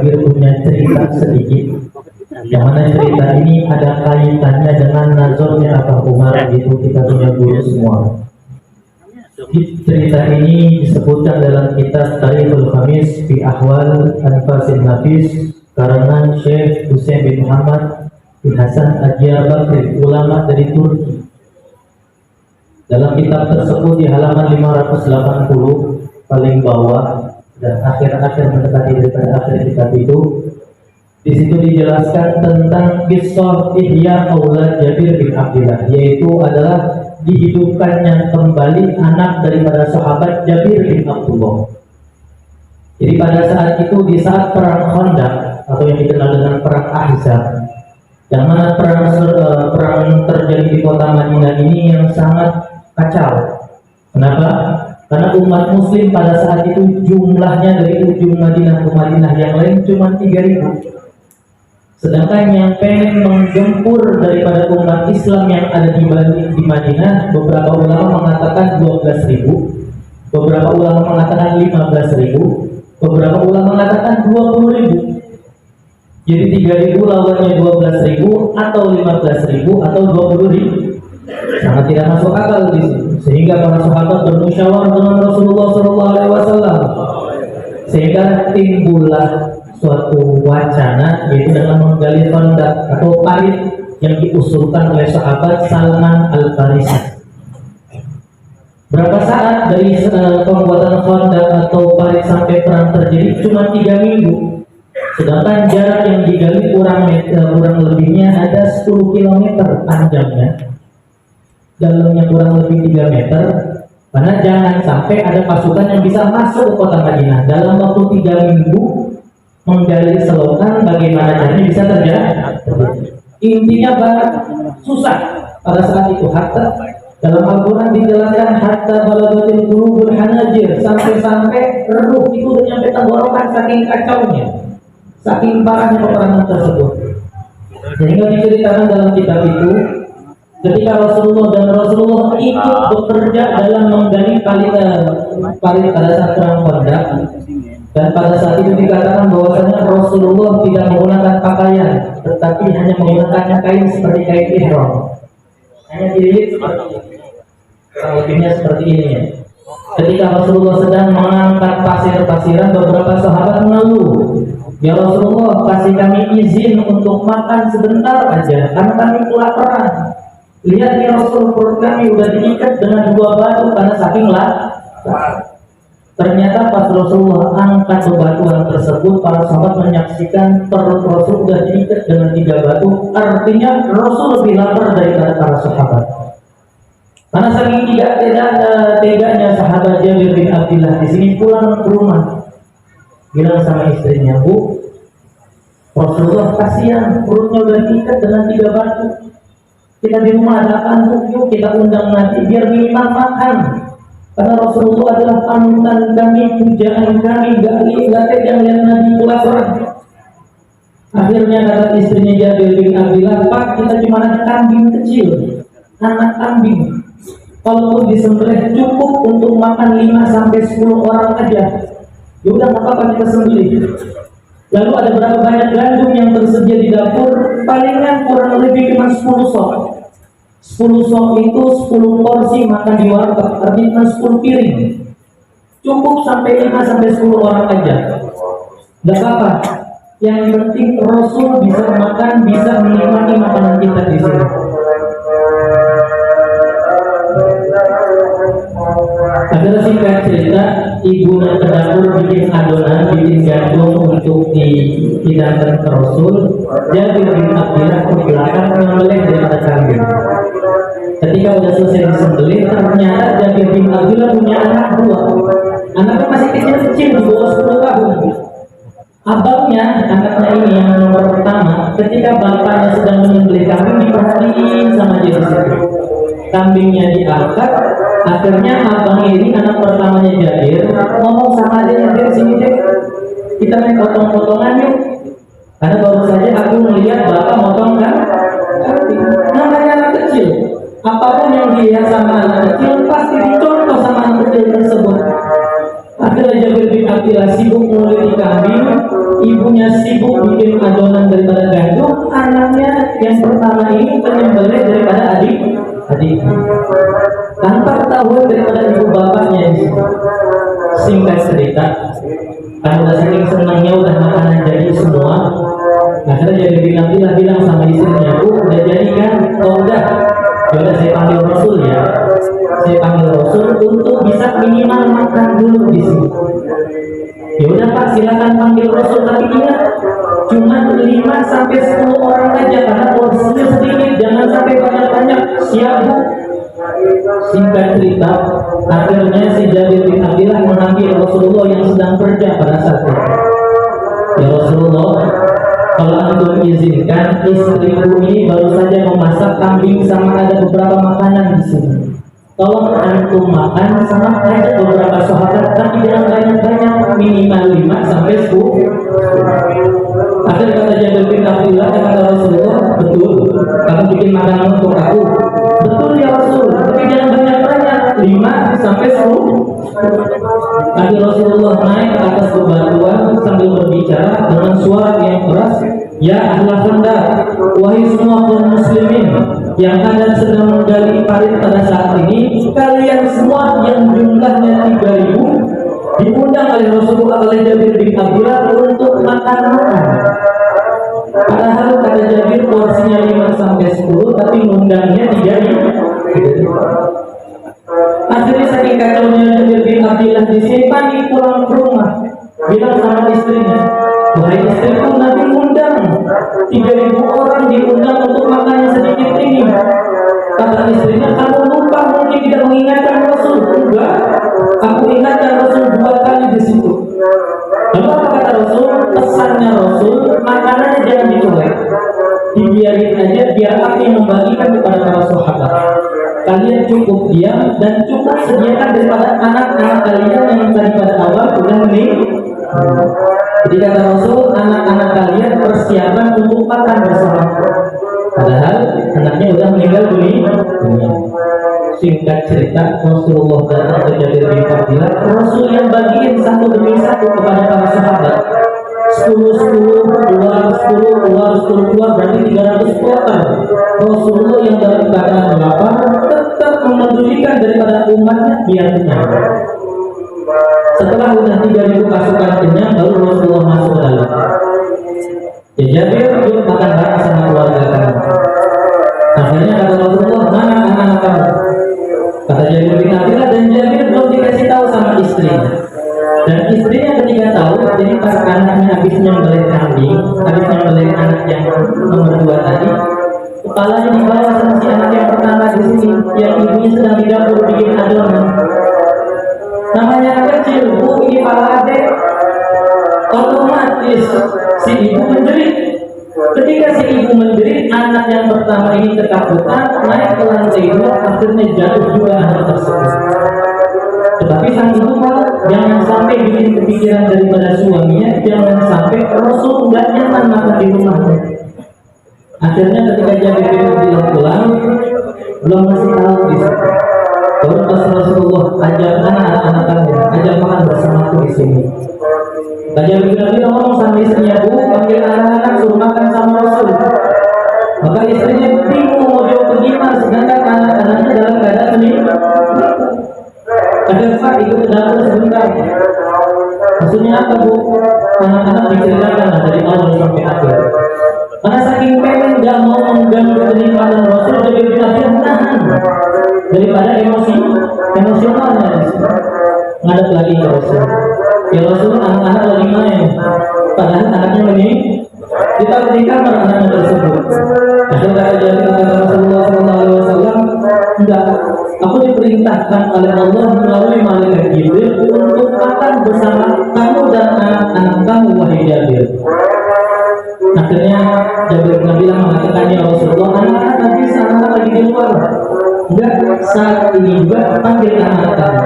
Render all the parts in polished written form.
Jabir punya cerita sedikit, yang mana cerita ini ada kaitannya dengan nazarnya Abu Umar. Itu kita punya guru semua. Cerita ini disebutkan dalam kitab Tarikhul Khamis fi Ahwal Anfasil Nafis karena Syekh Husain bin Muhammad bin Hasan Al-Bakri, ulama dari Turki. Dalam kitab tersebut di halaman 580 paling bawah dan akhir-akhir mendekati daripada akhir kitab itu, di situ dijelaskan tentang kisah Ihya Aulad Jabir bin Abdillah, yaitu adalah dihidupkannya kembali anak daripada sahabat Jabir bin Abdullah. Jadi pada saat itu, di saat perang Khandaq atau yang dikenal dengan perang Ahzab, yang mana perang terjadi di kota Madinah ini yang sangat kacau. Kenapa? Karena umat muslim pada saat itu jumlahnya dari ujung Madinah ke Madinah yang lain cuma 3.000. Sedangkan yang pengen menggempur daripada umat Islam yang ada di Madinah, beberapa ulama mengatakan 12.000, beberapa ulama mengatakan 15.000, beberapa ulama mengatakan 20.000. Jadi 3.000 lawannya 12.000 atau 15.000 atau 20.000. Sangat tidak masuk akal di sini. Sehingga para sahabat bermusyawarah dengan Rasulullah SAW, sehingga timbullah suatu wacana, yaitu dengan menggali khandaq atau parit yang diusulkan oleh sahabat Salman Al-Farisi. Berapa saat dari pembuatan khandaq atau parit sampai perang terjadi? Cuma 3 minggu. Sedangkan jarak yang digali kurang lebihnya ada 10 km panjangnya, dalamnya kurang lebih 3 meter. Karena jangan sampai ada pasukan yang bisa masuk ke kota Madinah. Dalam waktu 3 minggu menggali selokan, bagaimana caranya bisa terjadi? Intinya susah pada saat itu. Hatta dalam Al-Quran dijelaskan hatta balagatil qulubul hanajir, sampai-sampai ruh itu udah nyampe tenggorokan saking kacaunya, saking parahnya peperangan tersebut. Sehingga diceritakan dalam kitab itu, ketika Rasulullah ikut bekerja dalam menggali parit pada saat perang Khandaq, dan pada saat itu dikatakan bahwasanya Rasulullah tidak menggunakan pakaian, tetapi hanya menggunakannya kain seperti kain ihram, hanya dililit seperti ini, lebihnya seperti ini ya. Ketika Rasulullah sedang mengangkat pasir-pasiran, beberapa sahabat mengeluh, "Ya Rasulullah, kasih kami izin untuk makan sebentar aja, karena kami kelaparan. Lihat ya Rasul, perut kami udah diikat dengan 2 batu karena saking lapar." Ternyata pas Rasulullah angkat bebatuan tersebut, para sahabat menyaksikan perut Rasul sudah diikat dengan 3 batu. Artinya Rasul lebih lapar daripada para sahabat. Karena saking teganya sahabat Jabir bin Abdillah, di sini pulang ke rumah, bilang sama istrinya, "Bu, Rasulullah kasihan, perutnya udah diikat dengan 3 batu. Kita di rumah ada apaan, yuk kita undang Nabi biar minimal makan. Karena Rasulullah adalah panutan kami, pujaan kami, gak tega lihat Nabi kelaparan." Akhirnya kata istrinya Jabir bin Abdillah, "Pak, kita cuma ada kambing kecil, anak kambing. Kalaupun disembelih cukup untuk makan 5-10 orang aja. Ya udah, nggak apa-apa, kita sembelih." Lalu ada berapa banyak gandum yang tersedia di dapur? Palingan kurang lebih cuma 10 sok. 10 sok itu 10 porsi makan di warteg, artinya 10 piring. Cukup sampai 5-10 orang aja. Gak apa-apa. Yang penting Rasul bisa makan, bisa menikmati makanan kita di sini. Adalah singkat cerita, ibu dan pendapur bikin adonan, bikin gandum untuk dihidangkan ke Rasul. Jabir bin Abdillah ke belakang menyembelih daripada kambing. Ketika sudah selesai disembelih, ternyata Jabir bin Abdillah punya anak 2. Anaknya masih kecil-kecil, di bawah 10 tahun. Abangnya, anaknya ini yang nomor pertama, ketika bapaknya sedang menyembelih kambing, diperhatiin sama dia di situ. Kambingnya diangkat. Akhirnya abang ini, anak pertamanya Jabir, ngomong sama dia, "Jabir, sini deh, kita main potong-potongan yuk. Karena baru saja aku melihat bapak motong kan kambing." Namanya anak kecil, apapun yang dilihat sama anak kecil pasti dicontoh sama anak kecil tersebut. Akhirnya Jabir bin Abdillah sibuk menguliti kambing, ibunya sibuk bikin adonan daripada gandum, anaknya yang pertama ini menyembelih daripada adik tanpa ketahuan daripada ibu bapaknya. Singkat cerita, karena udah saking senangnya udah makanan jadi semua, akhirnya Jabir bin Abdillah bilang sama istrinya, Bu, udah jadi kan? Oh udah, yaudah saya panggil Rasul ya. Saya panggil Rasul untuk bisa minimal makan dulu di sini. Ya udah Pak, silakan panggil Rasul, tapi ingat cuma 5 sampai 10 orang aja karena porsinya sedikit, jangan sampai banyak-banyak. Siap Bu. Singkat cerita, akhirnya si Jabir bin Abdillah mengambil Rasulullah yang sedang kerja pada saat itu. Ya Rasulullah, kalau antum izinkan, istriku ini baru saja memasak kambing sama ada beberapa makanan di sini. Tolong antum makan sama ada beberapa sahabat, tapi jangan banyak-banyak, minimal 5 sampai 10. Akhirnya kata Jabir bin Abdillah, kata Rasulullah, betul, kamu bikin makanan untuk aku. Betul ya Rasul, tapi jangan banyak-banyak, 5 sampai 10. Nabi Rasulullah naik ke atas bebatuan sambil berbicara dengan suara yang keras, ya ahla Khandaq, wahai semua kaum muslimin yang ada sedang menggali parit pada saat ini, kalian semua yang jumlahnya 3.000 diundang oleh Rasulullah oleh Jabir bin Abdillah untuk makan-makan. Padahal kata Jabir porsinya 5 sampai 10, tapi ngundangnya 3.000. Akhirnya saking kacaunya Jabir bin Abdillah di sini, panik pulang ke rumah, bilang sama istrinya, wahai istriku, Nabi undang 3.000 orang diundang untuk makan yang sedikit ini. Kata istrinya, kamu lupa mungkin tidak mengingatkan Rasul. Enggak, aku ingatkan Rasul 2 kali di situ. Lalu apa kata Rasul? Pesannya Rasul, makanannya jangan dicolek, dibiarin aja biar aku yang membagikan kepada para sahabat. Kalian cukup diam dan cukup sediakan daripada anak-anak kalian yang tadi pada awal sudah meninggal. Jadi kata Rasul, anak-anak kalian persiapan untuk makan bersama. Padahal anaknya sudah meninggal dunia. Singkat cerita, Rasulullah datang ke Jabir bin Abdillah. Rasul yang bagiin satu demi satu kepada para sahabat. 10 keluar berarti 300 kloter. Rasulullah yang dalam keadaan lapar tetap memedulikan daripada umatnya biar kenyang. Setelah udah 3.000 pasukan kenyang, baru Rasulullah masuk ke dalam. Ya Jabir, yuk makan bareng sama keluarga kamu. Akhirnya kata Rasulullah, mana anak-anak kamu? Kata Jabir bin Abdillah, dan Jabir belum dikasih tahu sama istrinya. Dan istrinya ketika tahu, jadi pas anaknya habis nyembelih kambing, habis nyembelih anak yang nomor 2 tadi, kepalanya dibawa sama si anak yang pertama di sini, yang ibunya sedang di dapur bikin adonan. Namanya kecil, Bu, ini kepala adek. Otomatis si ibu menjerit. Ketika si ibu menjerit, anak yang pertama ini ketakutan, naik ke lantai 2, akhirnya jatuh juga anak tersebut. Tetapi sang ibu malah jangan sampai bikin kepikiran daripada suaminya, jangan sampai Rasul nggak nyaman makan di rumahnya. Akhirnya ketika Jabir bin Abdillah pulang, belum masih tahu di situ. Baru pas Rasulullah ajak anak-anak kamu, ajak makan bersamaku di sini. Jabir bin Abdillah ngomong sama istrinya, Bu, panggil anak-anak suruh makan sama Rasul. Maka istrinya bingung mau jauh pergi mas, sedangkan anak-anaknya dalam keadaan meninggal. Ada Pak ikut ke dapur sebentar. Maksudnya apa Bu? Anak-anak diceritakan dari awal sampai akhir. Karena saking pengen gak mau mengganggu kenikmatan Rasul, jadi kita nahan daripada emosionalnya. Ngadep lagi ke Rasul. Ya Rasul, anak-anak lagi main, padahal anaknya meninggal. Kita di kamar anaknya tersebut. Akhirnya jadi kata Rasulullah SAW, enggak, aku diperintahkan oleh Allah melalui malaikat Jibril untuk makan bersama kamu dan anak-anak kamu, wahai Jabir. Akhirnya Jabir bin Abdillah mengatakan, ya Rasulullah, anak-anak lagi sana lagi di luar. Enggak, saat ini juga panggil anak kamu.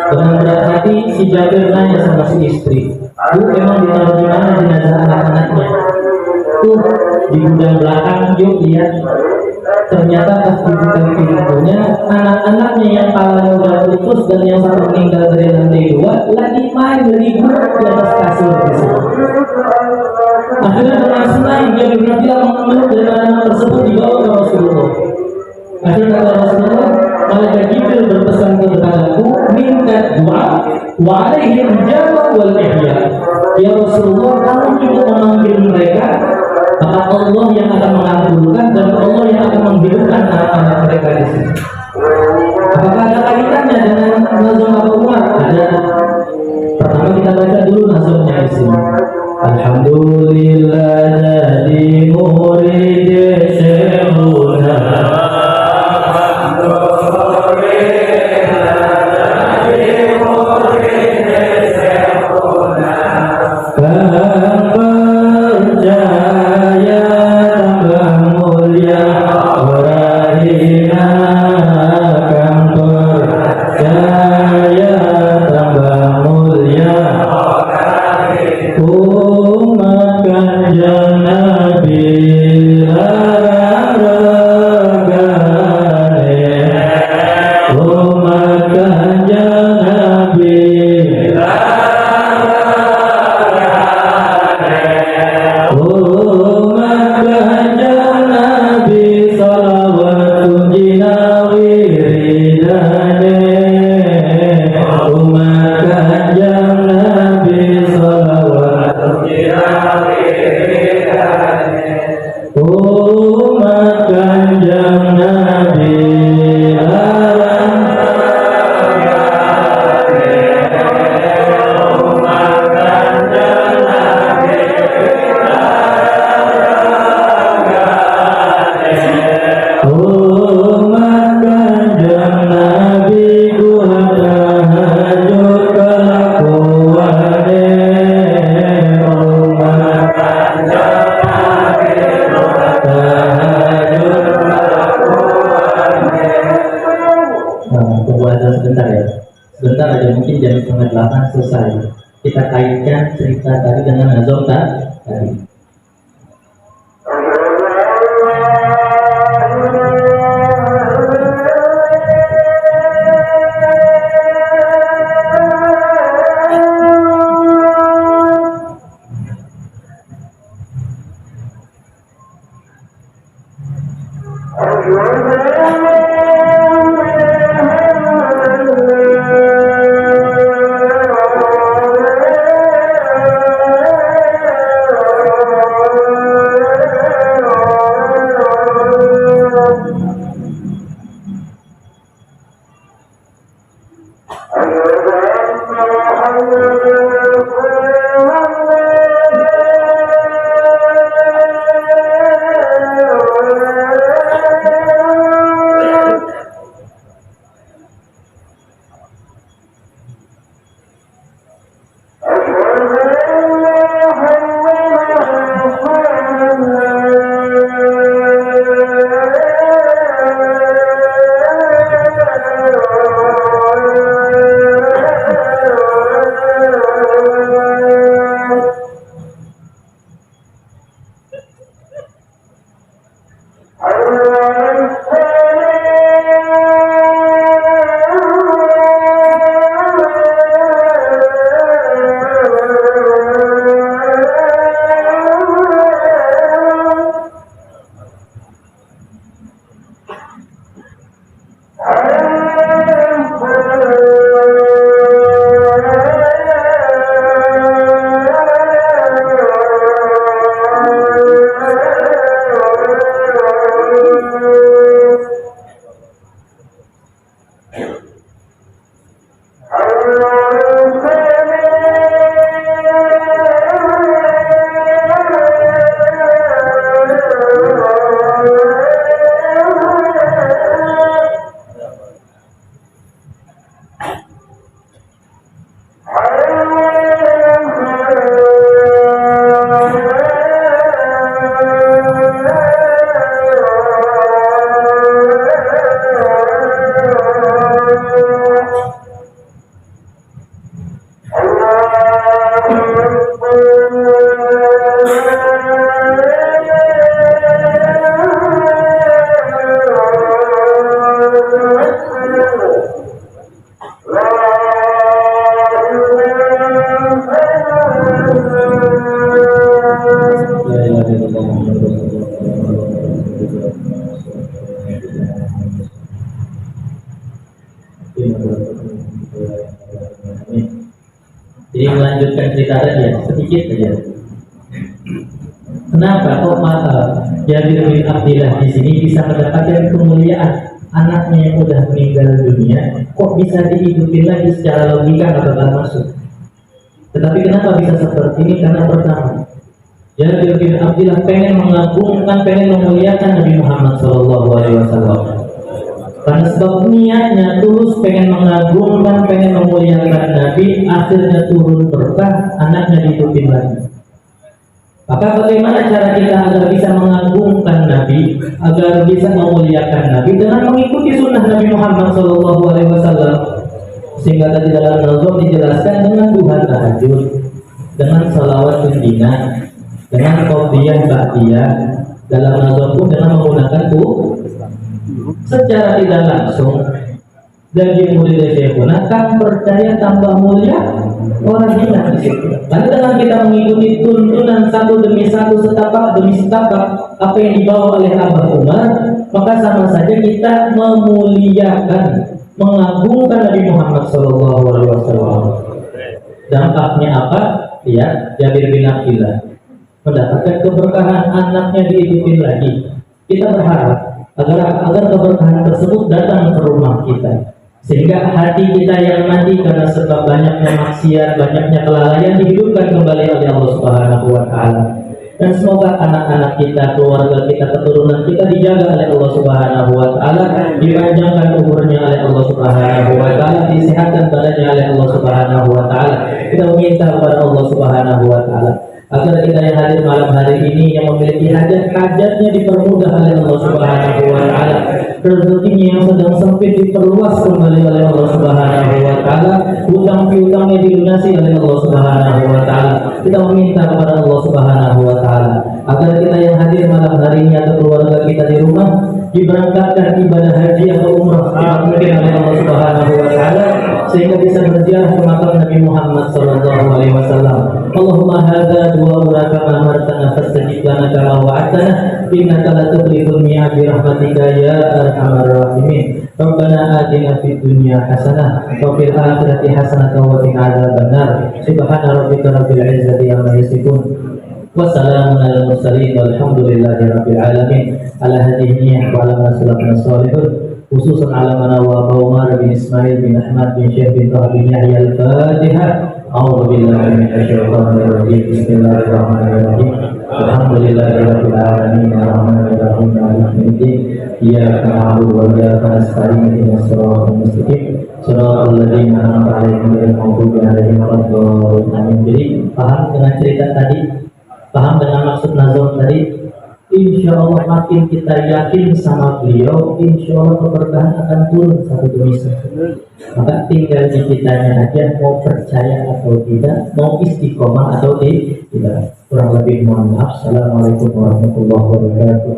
Dengan berat hati si Jabir nanya sama si istri, Bu, emang ditaruh di mana jenazah anak-anaknya? Tuh di gudang belakang, yuk lihat. Ternyata pas dibuka pintunya, anak-anaknya yang kepalanya udah putus putus dan yang satu meninggal dari lantai 2 lagi main berlibur di atas kasur di situ. Akhirnya dengan senang dia berhentilah mengeluh dan anak tersebut dibawa ke Rasulullah. Akhirnya kata Rasulullah, malaikat Jibril berpesan kepadaku, minta doa wa alaihim jama wal ihya. Ya Rasulullah, kamu cukup memanggil mereka, maka Allah yang akan mengabulkan dan Allah yang akan menghidupkan anak-anak mereka di sini. Apakah ada kaitannya dengan nazam Abu Umar? Ada. Pertama kita baca dulu nazamnya di sini. Alhamdulillah jadi murid syekhuna. Sebentar aja, mungkin jam 7:30 selesai. Kita kaitkan cerita tadi dengan nazam tadi. cerita tadi ya, sedikit aja. Kenapa kok Jabir bin Abdillah di sini bisa mendapatkan kemuliaan? Anaknya yang udah meninggal dunia, kok bisa dihidupin lagi? Secara logika nggak bakal masuk. Tetapi kenapa bisa seperti ini? Karena pertama, Jabir bin Abdillah pengen mengagungkan, pengen memuliakan Nabi Muhammad SAW. Karena sebab niatnya tulus, pengen mengagungkan, pengen memuliakan Nabi, akhirnya turun berkah, anaknya dihidupin lagi. Maka bagaimana cara kita agar bisa mengagungkan Nabi, agar bisa memuliakan Nabi dengan mengikuti sunnah Nabi Muhammad SAW. Sehingga tadi dalam nazar dijelaskan dengan duha tahajud, dengan salawat tunjinan, dengan qobliyah ba'diyah. Dalam nazar pun dengan menggunakan secara tidak langsung. Dari murid Syekhuna kan percaya tambah mulia orang hina di situ. Karena dengan kita mengikuti tuntunan satu demi satu, setapak demi setapak apa yang dibawa oleh Abah Umar, maka sama saja kita memuliakan, mengagungkan Nabi Muhammad SAW. Dampaknya apa? Ya, Jabir bin Abdillah mendapatkan keberkahan, anaknya dihidupin lagi. Kita berharap agar keberkahan tersebut datang ke rumah kita, sehingga hati kita yang mati karena sebab banyaknya maksiat, banyaknya kelalaian dihidupkan kembali oleh Allah Subhanahu wa Ta'ala. Dan semoga anak-anak kita, keluarga kita, keturunan kita dijaga oleh Allah Subhanahu wa Ta'ala, dipanjangkan umurnya oleh Allah Subhanahu wa Ta'ala, disehatkan badannya oleh Allah Subhanahu wa Ta'ala. Kita meminta kepada Allah Subhanahu wa Ta'ala agar kita yang hadir malam hari ini yang memiliki hajat-hajatnya dipermudah oleh Allah Subhanahu wa Ta'ala, rezekinya yang sedang sempit diperluas kembali oleh Allah Subhanahu wa Ta'ala, hutang piutangnya dilunasi oleh Allah Subhanahu wa Ta'ala. Kita meminta kepada Allah Subhanahu wa Ta'ala agar kita yang hadir malam hari ini atau keluarga kita di rumah diberangkatkan ibadah haji atau umrah mungkin oleh Allah Subhanahu wa Ta'ala, sehingga bisa berziarah ke makam Nabi Muhammad sallallahu alaihi wasallam. Allahumma hadza du'auna kama amartana fastajib lana kama wa'adtana innaka la tukhliful mi'ad bi rahmatika ya arhamar rahimin. Rabbana atina fid dunya hasanah wa fil akhirati hasanah wa qina adzabannar. Subhana rabbika rabbil izzati amma yasifun. Wassalamun alal mursalin walhamdulillahi rabbil alamin. Ala hadhihi wa ala salafina salihun khususan ala manawa Umar bin Ismail bin Ahmad bin Syekh bin Taha bin Yahya al-Fatihah. A'udzu billahi minasyaitonir rajim. Bismillahirrahmanirrahim. Alhamdulillahi rabbil alamin arrahmanir rahim maliki yaumiddin. Iyyaka na'budu wa iyyaka nasta'in ihdinas siratal mustaqim siratal ladzina an'amta 'alaihim ghairil maghdubi 'alaihim waladdallin. Jadi paham dengan cerita tadi? Paham dengan maksud nazar tadi? Insya Allah makin kita yakin sama beliau, insya Allah keberkahan akan turun satu demi satu. Maka tinggal di kitanya aja mau percaya atau tidak, mau istiqomah atau tidak. Kurang lebih mohon maaf. Assalamualaikum warahmatullahi wabarakatuh.